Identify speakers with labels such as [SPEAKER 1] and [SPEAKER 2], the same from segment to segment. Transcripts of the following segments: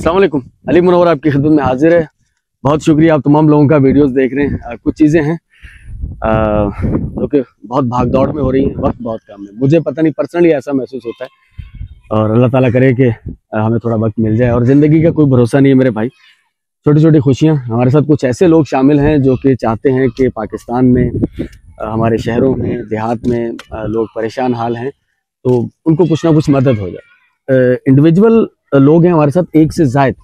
[SPEAKER 1] अस्सलाम वालेकुम। अली मुनव्वर आपकी खिदमत में हाजिर है। बहुत शुक्रिया, आप तमाम लोगों का वीडियोस देख रहे हैं। कुछ चीज़ें हैं जो कि बहुत भाग दौड़ में हो रही है, वक्त बहुत कम है। मुझे पता नहीं, पर्सनली ऐसा महसूस होता है और अल्लाह ताला करे कि हमें थोड़ा वक्त मिल जाए। और ज़िंदगी का कोई भरोसा नहीं है मेरे भाई। छोटी छोटी खुशियाँ, हमारे साथ कुछ ऐसे लोग शामिल हैं जो कि चाहते हैं कि पाकिस्तान में, हमारे शहरों में, देहात में लोग परेशान हाल हैं, तो उनको कुछ ना कुछ मदद हो जाए। इंडिविजुअल लोग हैं हमारे साथ, एक से ज़ायद,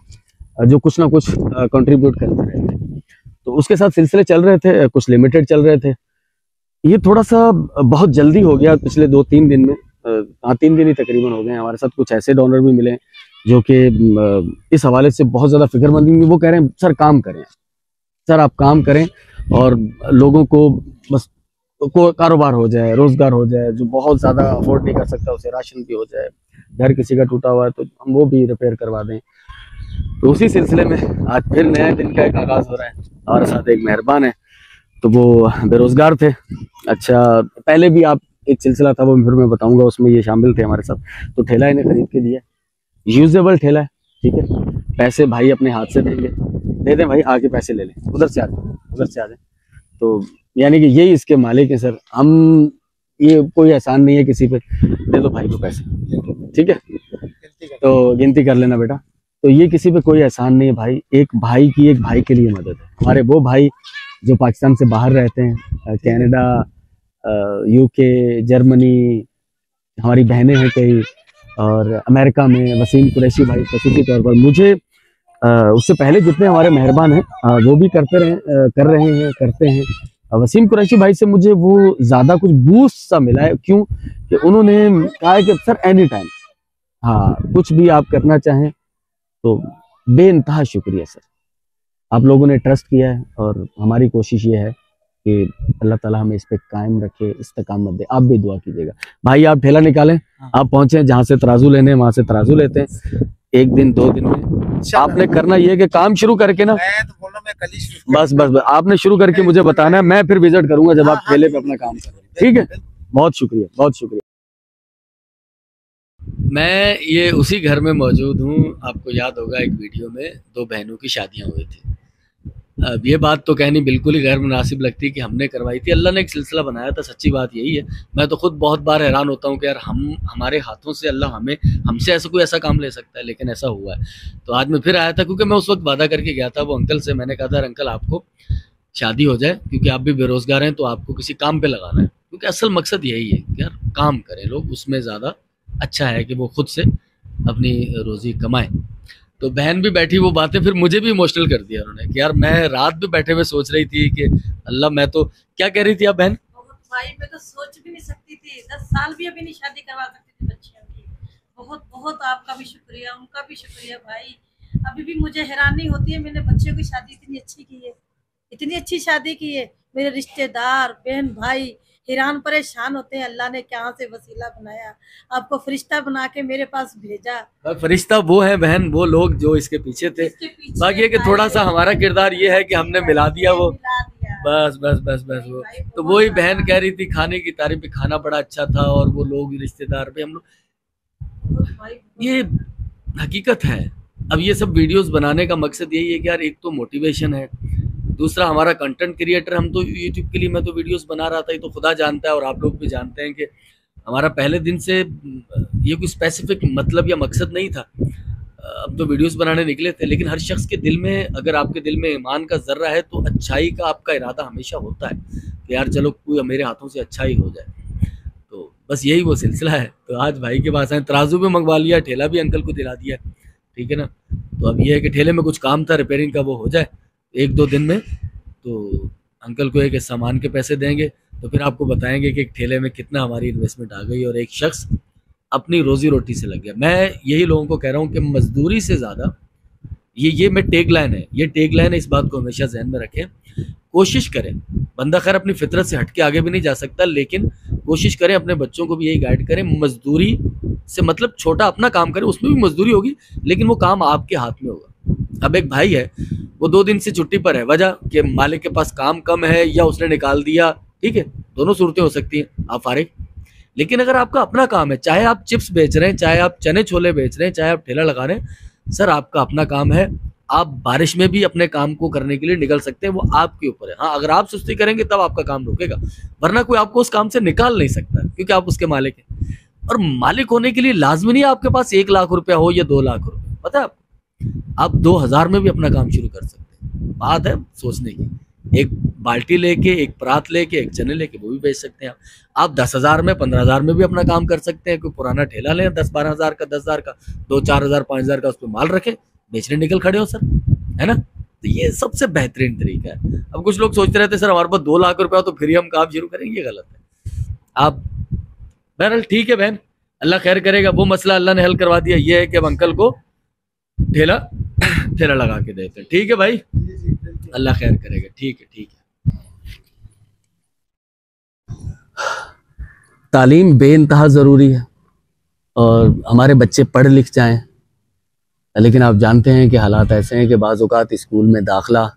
[SPEAKER 1] जो कुछ ना कुछ कंट्रीब्यूट करते रहते हैं। तो उसके साथ सिलसिले चल रहे थे, कुछ लिमिटेड चल रहे थे। ये थोड़ा सा बहुत जल्दी हो गया पिछले 2-3 दिन में। 3 दिन ही तकरीबन हो गए। हमारे साथ कुछ ऐसे डोनर भी मिले जो कि इस हवाले से बहुत ज़्यादा फिक्रमंद हैं। वो कह रहे हैं सर काम करें, सर आप काम करें और लोगों को बस को कारोबार हो जाए, रोजगार हो जाए। जो बहुत ज़्यादा अफोर्ड नहीं कर सकता उसे राशन भी हो जाए, घर किसी का टूटा हुआ है तो हम वो भी रिपेयर करवा दें। तो उसी सिलसिले में आज फिर नए दिन का एक आगाज़ हो रहा है। हमारे साथ एक मेहरबान है, तो वो बेरोजगार थे। अच्छा, पहले भी आप एक सिलसिला था, वो फिर मैं बताऊंगा, उसमें ये शामिल थे हमारे साथ। तो ठेला इन्हें खरीद के दिया, यूजेबल ठेला है, ठीक है। पैसे भाई अपने हाथ से देंगे, दे दें भाई, आके पैसे ले लें, उधर से आ जाए, उधर से आ जाए। तो यानी कि यही इसके मालिक हैं सर। हम, ये कोई एहसान नहीं है किसी पे, दे दो भाई को पैसे, ठीक है। तो गिनती कर लेना बेटा। तो ये किसी पे कोई एहसान नहीं है भाई। एक भाई की एक भाई के लिए मदद है। हमारे वो भाई जो पाकिस्तान से बाहर रहते हैं, कनाडा, यूके, जर्मनी, हमारी बहनें हैं कई, और अमेरिका में वसीम कुरैशी भाई खसूसी तौर पर। मुझे उससे पहले जितने हमारे मेहरबान हैं वो भी करते हैं। वसीम कुरैशी भाई से मुझे वो ज़्यादा कुछ बूस्ट सा मिला है। क्यों कि उन्होंने कहा है कि सर एनी टाइम, हाँ कुछ भी आप करना चाहें तो बेइंतहा शुक्रिया सर, आप लोगों ने ट्रस्ट किया है। और हमारी कोशिश ये है कि अल्लाह ताला हमें इस पे कायम रखे, इस्तेकामत दे। आप भी दुआ कीजिएगा भाई। आप ठेला निकालें, आप पहुंचे जहाँ से तराजू लेने, वहां से तराजू लेते हैं। 1 दिन 2 दिन में आपने करना ये है कि काम शुरू करके ना,
[SPEAKER 2] मैं तो बोल रहा हूं, मैं कल ही शुरू
[SPEAKER 1] बस आपने शुरू करके मुझे बताना है। मैं फिर विजिट करूंगा जब आप ठेले पे अपना काम कर रहे हैं, ठीक है। बहुत शुक्रिया, बहुत शुक्रिया। मैं ये उसी घर में मौजूद हूँ। आपको याद होगा एक वीडियो में 2 बहनों की शादियां हुई थी। अब ये बात तो कहनी बिल्कुल ही गैर मुनासिब लगती है कि हमने करवाई थी। अल्लाह ने एक सिलसिला बनाया था, सच्ची बात यही है। मैं तो खुद बहुत बार हैरान होता हूँ कि यार हमारे हाथों से अल्लाह हमसे ऐसा काम ले सकता है, लेकिन ऐसा हुआ है। तो आज मैं फिर आया था क्योंकि मैं उस वक्त वादा करके गया था वो अंकल से। मैंने कहा था अंकल आपको शादी हो जाए, क्योंकि आप भी बेरोजगार हैं, तो आपको किसी काम पे लगाना है। क्योंकि असल मकसद यही है कि यार काम करें लोग, उसमें ज़्यादा अच्छा है कि वो खुद से अपनी रोज़ी कमाएं। तो बहन भी बैठी, वो बातें फिर मुझे भी इमोशनल कर दिया उन्होंने कि यार मैं रात में बैठे हुए सोच रही थी कि अल्लाह, मैं तो क्या कह रही थी आप बहन?
[SPEAKER 3] भाई मैं तो सोच भी नहीं सकती थी, 10 साल भी अभी नहीं शादी करवा सकती थी बच्चियों की। बहुत बहुत आपका भी शुक्रिया, उनका भी शुक्रिया भाई। अभी भी मुझे हैरानी होती है, मैंने बच्चियों की शादी इतनी अच्छी की है, इतनी अच्छी शादी की है। मेरे रिश्तेदार, बहन भाई हैरान परेशान होते हैं, अल्लाह ने कहाँ से वसीला बनाया, आपको फरिश्ता बना के मेरे पास भेजा।
[SPEAKER 1] फरिश्ता वो है बहन, वो लोग जो इसके पीछे थे। बाकी है कि थोड़ा सा हमारा किरदार ये है कि हमने मिला दिया वो, बस वो। तो वही बहन कह रही थी खाने की तारीफ भी, खाना बड़ा अच्छा था, और वो लोग रिश्तेदार भी, हम लोग, ये हकीकत है। अब ये सब वीडियोस बनाने का मकसद यही है कि यार एक तो मोटिवेशन है, दूसरा हमारा कंटेंट क्रिएटर, हम तो यूट्यूब के लिए, मैं तो वीडियोस बना रहा था, ये तो खुदा जानता है और आप लोग भी जानते हैं कि हमारा पहले दिन से ये कोई स्पेसिफिक मतलब या मकसद नहीं था। अब तो वीडियोस बनाने निकले थे, लेकिन हर शख्स के दिल में, अगर आपके दिल में ईमान का जर्रा है तो अच्छाई का आपका इरादा हमेशा होता है कि यार चलो कोई मेरे हाथों से अच्छाई हो जाए। तो बस यही वो सिलसिला है। तो आज भाई के पास आए, तराजू भी मंगवा लिया, ठेला भी अंकल को दिला दिया, ठीक है ना। तो अब ये है कि ठेले में कुछ काम था रिपेयरिंग का, वो हो जाए 1-2 दिन में, तो अंकल को एक सामान के पैसे देंगे, तो फिर आपको बताएंगे कि एक ठेले में कितना हमारी इन्वेस्टमेंट आ गई और एक शख्स अपनी रोजी रोटी से लग गया। मैं यही लोगों को कह रहा हूँ कि मजदूरी से ज़्यादा, ये मैं टेग लाइन है, ये टेग लाइन है, इस बात को हमेशा जहन में रखें। कोशिश करें, बंदा खैर अपनी फितरत से हट के आगे भी नहीं जा सकता, लेकिन कोशिश करें, अपने बच्चों को भी यही गाइड करें। मजदूरी से मतलब छोटा अपना काम करें, उसमें भी मजदूरी होगी, लेकिन वो काम आपके हाथ में होगा। अब एक भाई है, वो 2 दिन से छुट्टी पर है, वजह कि मालिक के पास काम कम है या उसने निकाल दिया, ठीक है, दोनों सूरतें हो सकती हैं, आप फारिग। लेकिन अगर आपका अपना काम है, चाहे आप चिप्स बेच रहे हैं, चाहे आप चने छोले बेच रहे हैं, चाहे आप ठेला लगा रहे हैं,
[SPEAKER 2] सर आपका अपना काम है, आप बारिश में भी अपने काम को करने के लिए निकल सकते हैं, वो आपके ऊपर है। हाँ, अगर आप सुस्ती करेंगे तब आपका काम रुकेगा, वरना कोई आपको उस काम से निकाल नहीं सकता, क्योंकि आप उसके मालिक हैं। और मालिक होने के लिए लाजमी नहीं आपके पास 1 लाख रुपया हो या 2 लाख रुपया, पता है आप 2000 में भी अपना काम शुरू कर सकते हैं। बात है सोचने की। एक बाल्टी लेके, एक परात लेके, एक चने लेके वो भी बेच सकते हैं आप 10,000 में, 15,000 में भी अपना काम कर सकते हैं। कोई पुराना ठेला लें 10-12 हज़ार का, 10,000 का, 2-4 हज़ार, 5,000 का, उस पर माल रखें, बेचने निकल खड़े हो सर, है ना। तो ये सबसे बेहतरीन तरीका है। अब कुछ लोग सोचते रहते हैं सर हमारे पास 2 लाख रुपया तो फिर ही हम काम शुरू करेंगे, ये गलत है। आप बहरहाल ठीक है बहन, अल्लाह खैर करेगा। वो मसला अल्लाह ने हल करवा दिया, ये है कि अब अंकल को ठेला ठेला लगा के देते हैं। ठीक है भाई, अल्लाह खैर करेगा। ठीक है, ठीक है।
[SPEAKER 1] तालीम बेइंतहा ज़रूरी है और हमारे बच्चे पढ़ लिख जाएं, लेकिन आप जानते हैं कि हालात ऐसे हैं कि बाज़ औक़ात स्कूल में दाखिला,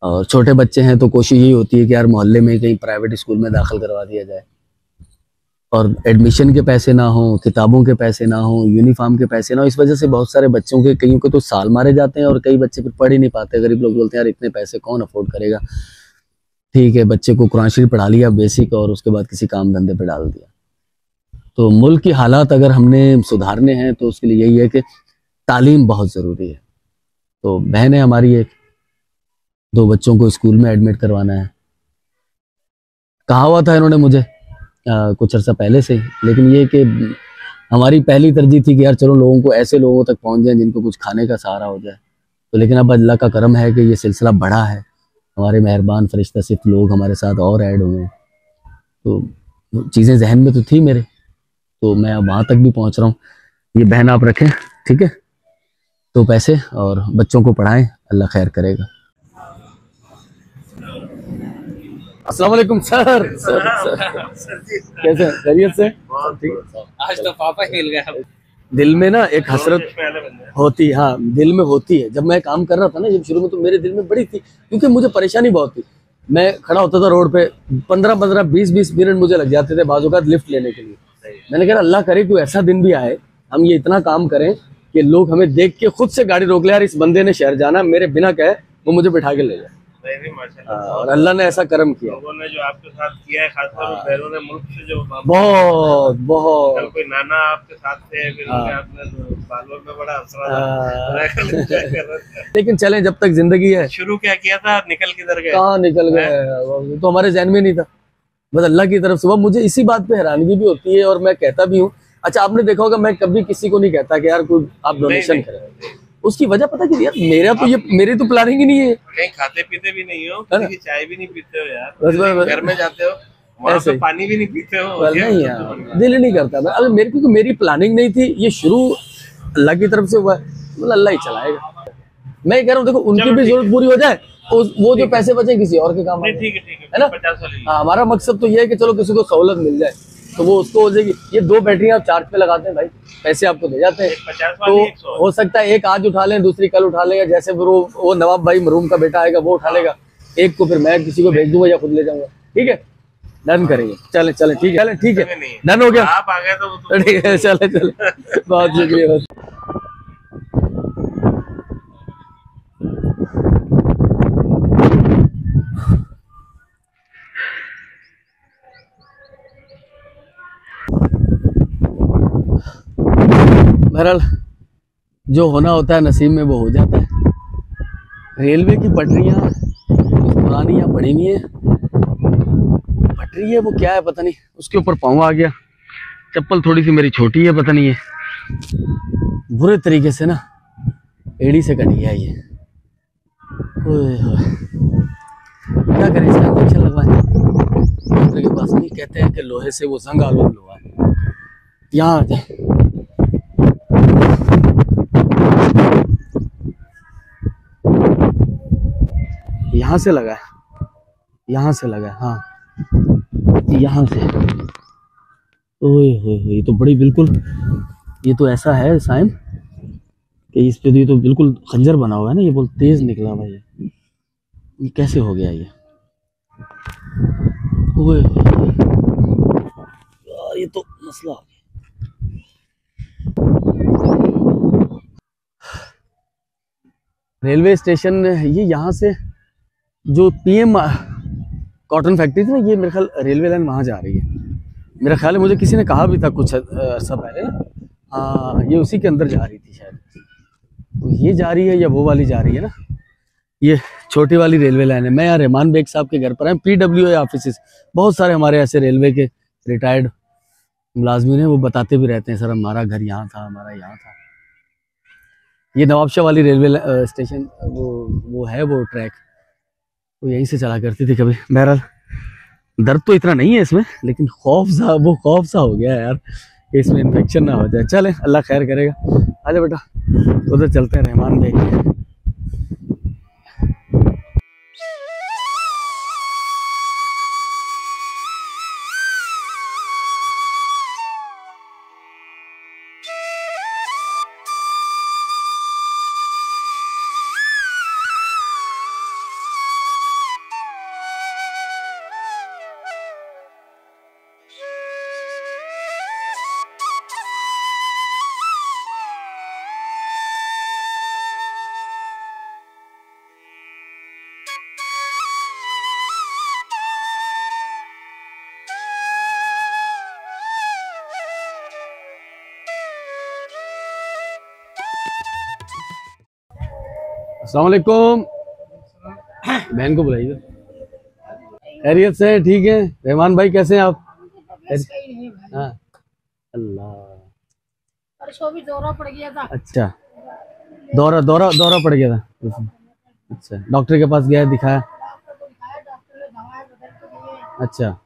[SPEAKER 1] और छोटे बच्चे हैं तो कोशिश यही होती है कि यार मोहल्ले में कहीं प्राइवेट स्कूल में दाखिल करवा दिया जाए, और एडमिशन के पैसे ना हो, किताबों के पैसे ना हो, यूनिफॉर्म के पैसे ना हो। इस वजह से बहुत सारे बच्चों के, कईयों के तो साल मारे जाते हैं और कई बच्चे फिर पढ़ ही नहीं पाते। गरीब लोग बोलते हैं यार इतने पैसे कौन अफोर्ड करेगा। ठीक है, बच्चे को कुरान शरीफ पढ़ा लिया बेसिक, और उसके बाद किसी काम धंधे पे डाल दिया। तो मुल्क की हालात अगर हमने सुधारने हैं तो उसके लिए यही है कि तालीम बहुत ज़रूरी है। तो बहन है हमारी, एक 2 बच्चों को स्कूल में एडमिट करवाना है। कहा हुआ था इन्होंने मुझे कुछ अर्सा पहले से ही, लेकिन ये कि हमारी पहली तरजीह थी कि यार चलो लोगों को, ऐसे लोगों तक पहुंच जाए जिनको कुछ खाने का सहारा हो जाए। तो लेकिन अब अल्लाह का करम है कि ये सिलसिला बढ़ा है, हमारे मेहरबान फरिश्ता सिर्फ लोग हमारे साथ और ऐड हुए हैं। तो चीज़ें जहन में तो थी मेरे, तो मैं अब वहाँ तक भी पहुँच रहा हूँ। ये बहन आप रखें, ठीक है, तो पैसे और बच्चों को पढ़ाएं, अल्लाह खैर करेगा। अस्सलाम वालेकुम सर। कैसे, खैरियत से?
[SPEAKER 4] आज तो पापा हिल गया।
[SPEAKER 1] दिल में ना एक हसरत होती है, हाँ दिल में होती है। जब मैं काम कर रहा था ना, जब शुरू में, तो मेरे दिल में बड़ी थी, क्योंकि मुझे परेशानी बहुत थी। मैं खड़ा होता था रोड पे, 15-15, 20-20 मिनट मुझे लग जाते थे बाजू का लिफ्ट लेने के लिए। मैंने कहा अल्लाह करे कोई ऐसा दिन भी आए, हम ये इतना काम करें कि लोग हमें देख के खुद से गाड़ी रोक ले, यार इस बंदे ने शहर जाना, मेरे बिना कहे वो मुझे बिठा के ले जाए। और अल्लाह ने ऐसा करम किया।
[SPEAKER 4] लोगों ने जो आपके साथ किया है, खासकर बैरून मुल्क से जो
[SPEAKER 1] बहुत बहुत,
[SPEAKER 4] कोई नाना आपके साथ थे, फिर आपने बालों में बड़ा असर।
[SPEAKER 1] लेकिन चलें, जब तक जिंदगी है।
[SPEAKER 4] शुरू क्या किया था, निकल किधर गए?
[SPEAKER 1] कहाँ निकल गए, तो हमारे जहन में नहीं था, बस अल्लाह की तरफ से। वो मुझे इसी बात पे हैरानगी भी होती है, और मैं कहता भी हूँ। अच्छा, आपने देखा होगा मैं कभी किसी को नहीं कहता कि यार कोई आप डोनेशन करें। उसकी वजह पता कि यार मेरी तो प्लानिंग ही नहीं है।
[SPEAKER 4] कहीं खाते पीते भी नहीं हो, किसी की चाय भी नहीं पीते हो यार, घर में जाते हो वहाँ पे पानी भी नहीं पीते हो।
[SPEAKER 1] नहीं यार, दिल नहीं करता। अरे मेरी प्लानिंग नहीं थी, ये शुरू अल्लाह की तरफ से हुआ है, मतलब अल्लाह ही चलाएगा। मैं कह रहा हूँ देखो, उनकी भी जरूरत पूरी हो जाए, वो जो पैसे बचे किसी और के काम,
[SPEAKER 4] ठीक
[SPEAKER 1] है ना। हमारा मकसद तो ये है कि चलो किसी को सहूलत मिल जाए, तो वो उसको हो जाएगी। ये 2 बैटरियां आप चार्ज पे लगाते हैं भाई, पैसे आपको दे जाते हैं। तो हो सकता है एक आज उठा लें, दूसरी कल उठा लें, या जैसे वो नवाब भाई मरूम का बेटा आएगा वो उठा लेगा, एक को फिर मैं किसी को भेज दूंगा या खुद ले जाऊंगा। ठीक है, डन करेंगे। चले ठीक है, ठीक है, डन हो गया।
[SPEAKER 4] आप आ गए तो
[SPEAKER 1] ठीक है, चले बहुत शुक्रिया। बहरहाल जो होना होता है नसीब में वो हो जाता है। रेलवे की पटरियां कुछ पुरानी या पड़ी नहीं है, पटरी है वो क्या है पता नहीं, उसके ऊपर पाँव आ गया। चप्पल थोड़ी सी मेरी छोटी है, पता नहीं है बुरे तरीके से ना एड़ी से कट गया ये। क्या करें, इसका इंजेक्शन लगवाएं डॉक्टर के पास। नहीं, कहते हैं कि लोहे से वो जंग आलूद हुआ है। यहाँ आ जाए, यहाँ से लगा है, यहाँ से लगा है, हाँ यहाँ से। ओए होए, ये तो बड़ी बिल्कुल, ये तो ऐसा है साइम कि इस पे तो ये तो बिल्कुल खंजर बना हुआ है ना, ये बहुत तेज निकला भाई। ये कैसे हो गया ये? ओए यार, ये तो मसला हो गया। रेलवे स्टेशन ये यहाँ से जो पीएम कॉटन फैक्ट्री थी ना, ये मेरे ख्याल रेलवे लाइन वहाँ जा रही है मेरा ख्याल है। मुझे किसी ने कहा भी था कुछ अर्सा पहले ना, हाँ ये उसी के अंदर जा रही थी शायद। तो ये जा रही है या वो वाली जा रही है ना, ये छोटी वाली रेलवे लाइन है। मैं यहाँ रहमान बेग साहब के घर पर आया, PWA ऑफिस बहुत सारे हमारे ऐसे रेलवे के रिटायर्ड मुलाजमीन हैं, वो बताते भी रहते हैं सर हमारा घर यहाँ था, हमारा यहाँ था। ये नवाबशाह वाली रेलवे स्टेशन वो है, वो ट्रैक वो यहीं से चला करती थी कभी। बहरहाल दर्द तो इतना नहीं है इसमें, लेकिन खौफ सा हो गया है यार कि इसमें इन्फेक्शन ना हो जाए। चले अल्लाह खैर करेगा। आजा बेटा उधर चलते हैं रहमान बेग के। अस्सलाम वालेकुम, बहन को बुलाइए। खैरियत से है? ठीक है। रहमान भाई कैसे हैं आप? हाँ अल्लाह,
[SPEAKER 5] परसों भी दौरा पड़ गया था।
[SPEAKER 1] अच्छा दौरा पड़ गया था। अच्छा डॉक्टर के पास गया, दिखाया?
[SPEAKER 5] डॉक्टर ने दवाएं बदल के दिए।
[SPEAKER 1] अच्छा
[SPEAKER 5] आज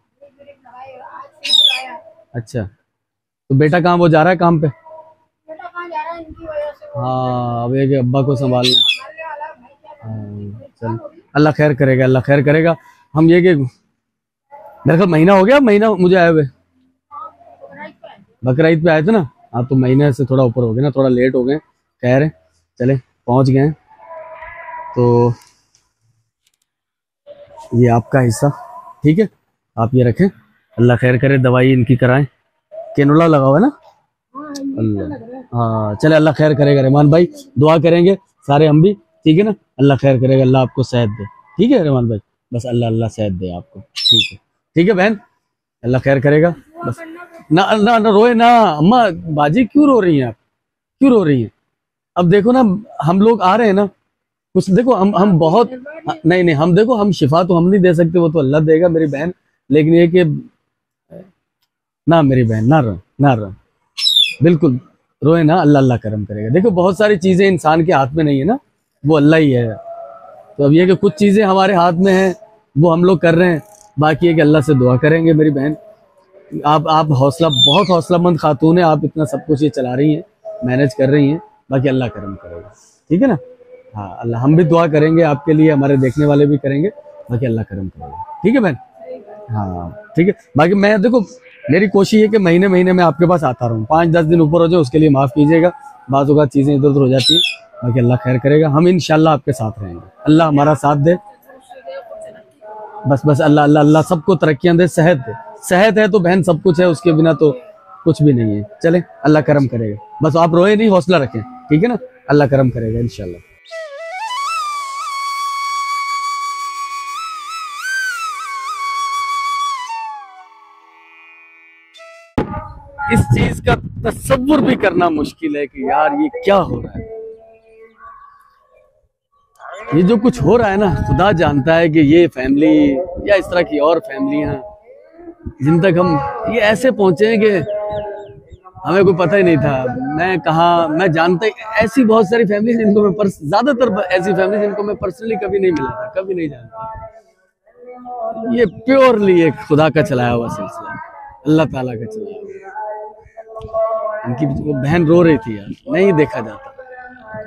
[SPEAKER 5] फिर बुलाया।
[SPEAKER 1] अच्छा तो बेटा कहाँ, वो जा रहा है काम पे?
[SPEAKER 5] बेटा कहाँ जा रहा है, इनकी वजह से
[SPEAKER 1] हाँ अब एक अब्बा को संभालना है।
[SPEAKER 5] संभालने वाला है, भाई क्या
[SPEAKER 1] हाँ, चल अल्लाह खैर करेगा, अल्लाह खैर करेगा। हम ये कि मेरे ख्याल महीना हो गया, महीना मुझे आए हुए बकरा ईद पे आए थे ना। हाँ तो महीने से थोड़ा ऊपर हो गया ना, थोड़ा लेट हो गए। खैर चले पहुंच गए। तो ये आपका हिस्सा, ठीक है, आप ये रखें। अल्लाह खैर करे, दवाई इनकी कराएं। केनुला लगा हुआ है ना? अल्लाह हाँ चले अल्लाह खैर करेगा। रहमान भाई दुआ करेंगे सारे हम भी, ठीक है ना? अल्लाह खैर करेगा, अल्लाह आपको सेहत दे, ठीक है रहमान भाई? बस अल्लाह सेहत दे आपको, ठीक है बहन, अल्लाह खैर करेगा। बस ना ना ना रोए ना। अम्मा बाजी क्यों रो रही हैं आप, क्यों रो रही हैं? अब देखो ना हम लोग आ रहे हैं ना, कुछ देखो हम बहुत नहीं हम देखो, हम शिफा तो हम नहीं दे सकते, वो तो अल्लाह देगा मेरी बहन। लेकिन ये कि ना मेरी बहन ना रो बिल्कुल रोए ना, अल्लाह करम करेगा। देखो बहुत सारी चीजें इंसान के हाथ में नहीं है ना, वो अल्लाह ही है। तो अब ये कि कुछ चीजें हमारे हाथ में हैं, वो हम लोग कर रहे हैं। बाकी है कि अल्लाह से दुआ करेंगे मेरी बहन। आप हौसला, बहुत हौसलामंद खातून है आप, इतना सब कुछ ये चला रही हैं, मैनेज कर रही हैं। बाकी अल्लाह करम करेगा, ठीक है ना? हाँ अल्लाह, हम भी दुआ करेंगे आपके लिए, हमारे देखने वाले भी करेंगे। बाकी अल्लाह करम करेगा, ठीक है बहन? हाँ ठीक है। बाकी मैं देखो मेरी कोशिश है कि महीने महीने में आपके पास आता रहूँ। 5-10 दिन ऊपर हो जाए उसके लिए माफ़ कीजिएगा, बाज़ औक़ात चीज़ें इधर उधर हो जाती हैं। बाकी अल्लाह खैर करेगा, हम इंशाल्लाह आपके साथ रहेंगे। अल्लाह हमारा साथ दे, बस अल्लाह सबको तरक्कियां दे, सेहत है तो बहन सब कुछ है, उसके बिना तो कुछ भी नहीं है। चले अल्लाह करम करेगा, बस आप रोए नहीं, हौसला रखें, ठीक है ना? अल्लाह करम करेगा इंशाल्लाह। इस चीज का तसव्वुर भी करना मुश्किल है कि यार ये क्या हो रहा है। ये जो कुछ हो रहा है ना, खुदा जानता है कि ये फैमिली या इस तरह की और फैमिलियां जिन तक हम ये ऐसे पहुंचे हैं कि हमें कोई पता ही नहीं था। मैं जानता ऐसी बहुत सारी फैमिली जिनको मैं ज्यादातर ऐसी फैमिली जिनको मैं पर्सनली कभी नहीं मिला था, कभी नहीं जानता। ये प्योरली एक खुदा का चलाया हुआ सिलसिला, अल्लाह ताला का चलाया हुआ। इनकी वो बहन रो रही थी यार, नहीं देखा जाता,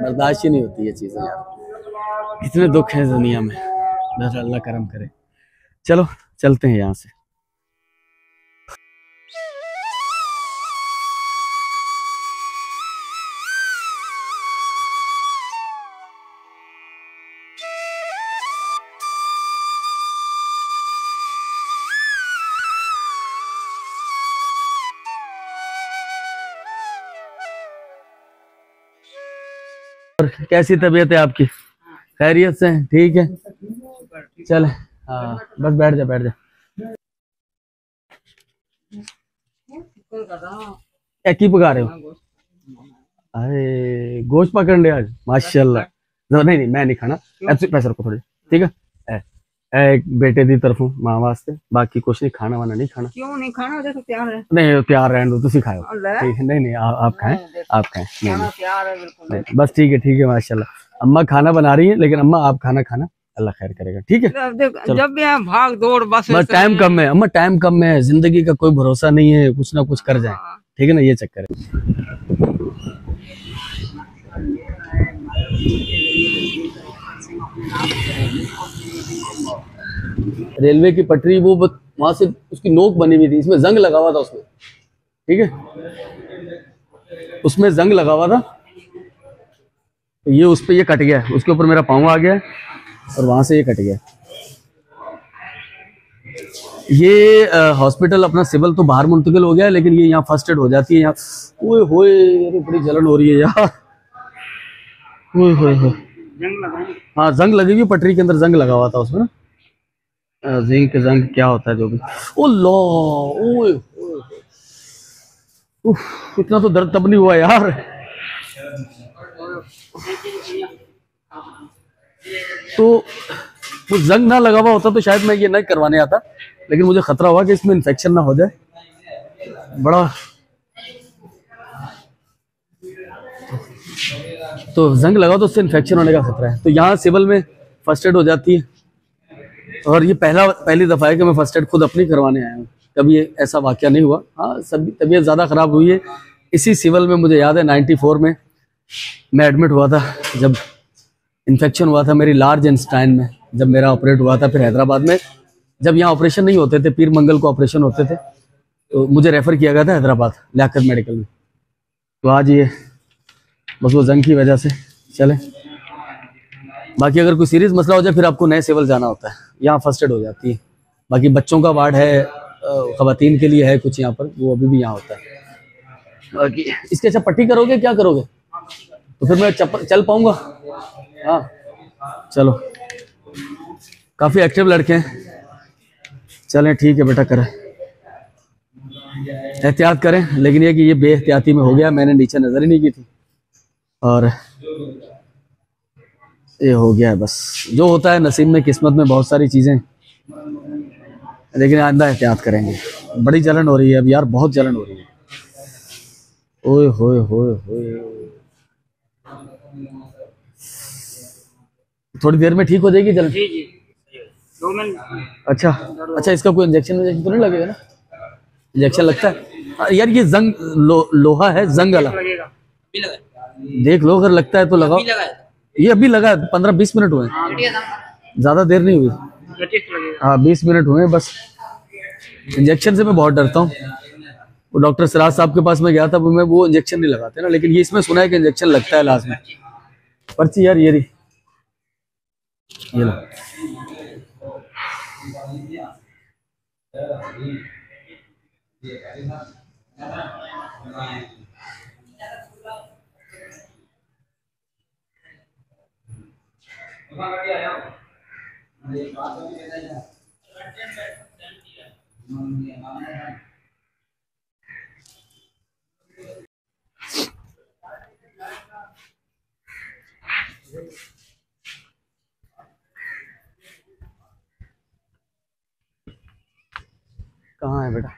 [SPEAKER 1] बर्दाश्त ही नहीं होती ये चीजें यार। इतने दुख हैं दुनिया में, बस अल्लाह करम करे। चलो चलते हैं यहाँ से। और कैसी तबीयत है आपकी? खैरियत से हैं? ठीक है, चले। हाँ बस बैठ जा बैठ जा। क्या की पका रहे हो? अरे गोश्त पकड़ लिया आज, माशाल्लाह। नहीं नहीं मैं नहीं खाना, ऐसे पैसे रखो थोड़े, ठीक है। एक बेटे दी तरफों मां वास्ते, बाकी कुछ नहीं, खाना वाना नहीं खाना।
[SPEAKER 5] क्यों नहीं खाना? देखो प्यार है।
[SPEAKER 1] नहीं प्यार रहने दो, तुसी खाओ।
[SPEAKER 5] अल्लाह।
[SPEAKER 1] ठीक है, नहीं नहीं आप खाएं, आप खाएं। नहीं
[SPEAKER 5] खाना
[SPEAKER 1] नहीं
[SPEAKER 5] प्यार है बिल्कुल।
[SPEAKER 1] नहीं, बस ठीक है माशाल्लाह। अम्मा खाना बना रही है, लेकिन अम्मा आप खाना खाना, अल्लाह खैर करेगा, ठीक है।
[SPEAKER 5] अब देख, जब भी है भाग दौड़ बस।
[SPEAKER 1] बस टाइम कम है अम्मा, टाइम कम है, जिंदगी का कोई भरोसा नहीं है, कुछ ना कुछ कर जाए, ठीक है ना, ये चक्कर है। रेलवे की पटरी वो वहां से उसकी नोक बनी हुई थी, इसमें जंग लगा हुआ था उसमें, ठीक है, उसमें जंग लगा हुआ था, तो ये उस पे ये कट गया, उसके ऊपर मेरा पाँव आ गया और वहां से ये कट गया। ये हॉस्पिटल अपना सिविल तो बाहर मुंतकिल हो गया है, लेकिन ये यहाँ फर्स्ट एड हो जाती है यहाँ। ओए होए, अरे बड़ी जलन हो रही है यार। ओए होए होए, हाँ जंग लगी हुई पटरी के अंदर, जंग लगा हुआ था उसमें ना, जिंक जंग क्या होता है जो भी। ओ लो, ओए उफ, इतना तो दर्द तब नहीं हुआ यार। तो वो जंग ना लगा हुआ होता तो शायद मैं ये नहीं करवाने आता, लेकिन मुझे खतरा हुआ कि इसमें इन्फेक्शन ना हो जाए, बड़ा। तो जंग लगा तो उससे इन्फेक्शन होने का खतरा है, तो यहाँ सिविल में फर्स्ट एड हो जाती है। और ये पहली दफ़ा है कि मैं फर्स्ट एड खुद अपनी करवाने आया हूँ, कभी ऐसा वाकया नहीं हुआ। हाँ सभी तबीयत ज़्यादा ख़राब हुई है इसी सिविल में, मुझे याद है 94 में मैं एडमिट हुआ था, जब इन्फेक्शन हुआ था मेरी लार्ज इंस्टाइन में, जब मेरा ऑपरेट हुआ था। फिर हैदराबाद में जब यहाँ ऑपरेशन नहीं होते थे, पीर मंगल को ऑपरेशन होते थे, तो मुझे रेफ़र किया गया था हैदराबाद लियाकत मेडिकल में। तो आज ये बस वो जंग की वजह से चले, बाकी अगर कोई सीरियस मसला हो जाए फिर आपको नए सिविल जाना होता है, यहाँ फर्स्ट एड हो जाती है। बाकी बच्चों का वार्ड है, ख़वातीन के लिए है कुछ यहाँ पर, वो अभी भी यहाँ होता है। बाकी इसके अच्छा पट्टी करोगे, क्या करोगे? तो फिर मैं चल पाऊँगा? हाँ चलो, काफ़ी एक्टिव लड़के हैं, चलें ठीक है बेटा, करें एहतियात करें। लेकिन ये कि ये बेएहतियाती में हो गया, मैंने नीचे नज़र ही नहीं की थी और ये हो गया है। बस जो होता है नसीब में, किस्मत में बहुत सारी चीज़ें, लेकिन आइंदा एहतियात करेंगे। बड़ी जलन हो रही है अब यार, बहुत जलन हो रही है। ओए होए होए होए, थोड़ी देर में ठीक हो जाएगी जलन?
[SPEAKER 5] जी जी 2 मिनट।
[SPEAKER 1] अच्छा अच्छा, इसका कोई इंजेक्शन तो नहीं लगेगा ना? इंजेक्शन लगता है यार, ये जंग लोहा है, जंग वाला देख लो, अगर लगता है तो लगाओ। ये अभी लगा 15-20 मिनट हुए, ज्यादा देर नहीं हुई। हाँ 20 मिनट हुए बस। इंजेक्शन से मैं बहुत डरता हूँ, वो डॉक्टर सिराज साहब के पास मैं गया था, वो इंजेक्शन नहीं लगाते ना, लेकिन ये इसमें सुना है कि इंजेक्शन लगता है लास्ट में। पर्ची यार ये रही, ये लो। कहाँ है बेटा?